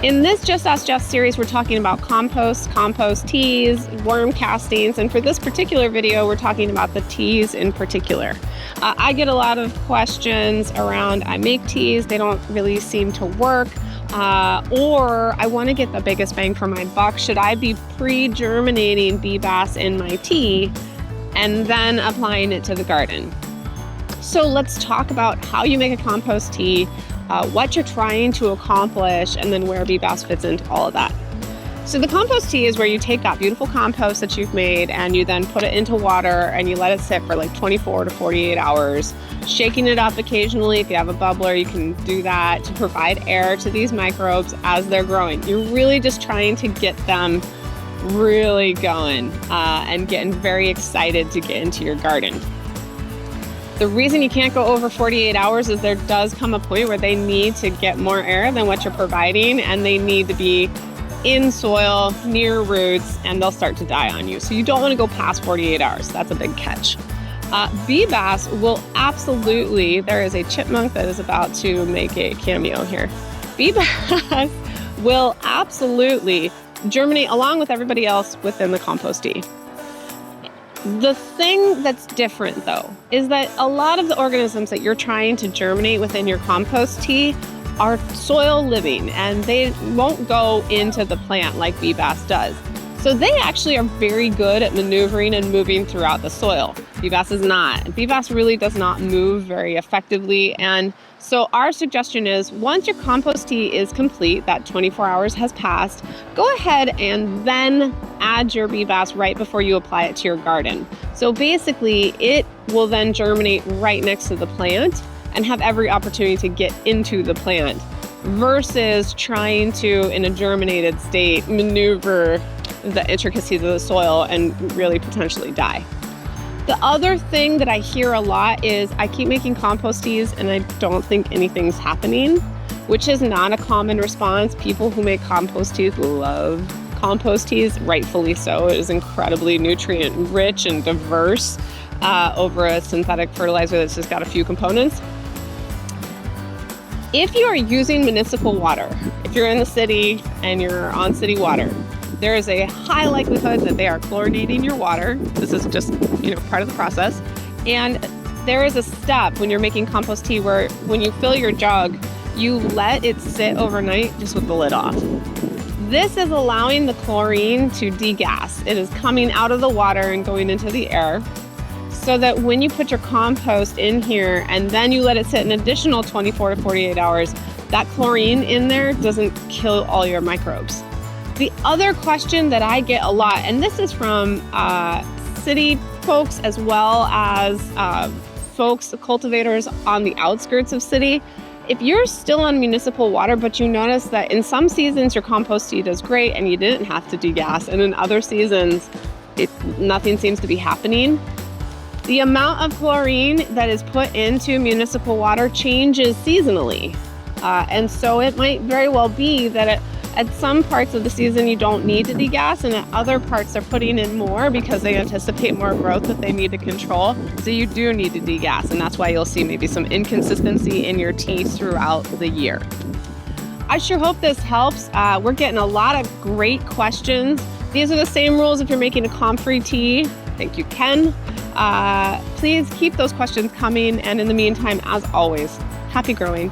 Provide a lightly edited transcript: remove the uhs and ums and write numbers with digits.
In this Just Ask Jeff series, we're talking about compost teas, worm castings, and for this particular video, we're talking about the teas in particular. I get a lot of questions around, I make teas, they don't really seem to work, or I want to get the biggest bang for my buck. Should I be pre-germinating Bbas in my tea and then applying it to the garden? So let's talk about how you make a compost tea, what you're trying to accomplish, and then where Bbas fits into all of that. So the compost tea is where you take that beautiful compost that you've made and you then put it into water and you let it sit for like 24 to 48 hours, shaking it up occasionally. If you have a bubbler, you can do that to provide air to these microbes as they're growing. You're really just trying to get them really going and getting very excited to get into your garden. The reason you can't go over 48 hours is there does come a point where they need to get more air than what you're providing, and they need to be in soil, near roots, and they'll start to die on you. So you don't want to go past 48 hours. That's a big catch. Bbas will absolutely, there is a chipmunk that is about to make a cameo here. Bbas will absolutely germinate along with everybody else within the compost tea. The thing that's different, though, is that a lot of the organisms that you're trying to germinate within your compost tea are soil living, and they won't go into the plant like Bbas does. So they actually are very good at maneuvering and moving throughout the soil. Bbas is not. Bbas really does not move very effectively, and so our suggestion is once your compost tea is complete, that 24 hours has passed, go ahead and then add your Bbas right before you apply it to your garden. So basically, it will then germinate right next to the plant and have every opportunity to get into the plant versus trying to, in a germinated state, maneuver the intricacies of the soil and really potentially die. The other thing that I hear a lot is I keep making compost teas and I don't think anything's happening, which is not a common response. People who make compost teas love compost teas, rightfully so. It is incredibly nutrient rich and diverse over a synthetic fertilizer that's just got a few components. If you are using municipal water, if you're in the city and you're on city water, there is a high likelihood that they are chlorinating your water. This is just, part of the process. And there is a step when you're making compost tea where when you fill your jug, you let it sit overnight just with the lid off. This is allowing the chlorine to degas. It is coming out of the water and going into the air so that when you put your compost in here and then you let it sit an additional 24 to 48 hours, that chlorine in there doesn't kill all your microbes. The other question that I get a lot, and this is from city folks as well as folks, cultivators on the outskirts of city, if you're still on municipal water, but you notice that in some seasons your compost tea does great and you didn't have to degas, and in other seasons nothing seems to be happening, the amount of chlorine that is put into municipal water changes seasonally. And so it might very well be that at some parts of the season you don't need to degas, and at other parts they're putting in more because they anticipate more growth that they need to control. So you do need to degas, and that's why you'll see maybe some inconsistency in your tea throughout the year. I sure hope this helps. We're getting a lot of great questions. These are the same rules if you're making a comfrey tea. Thank you, Ken. Please keep those questions coming, and in the meantime, as always, happy growing.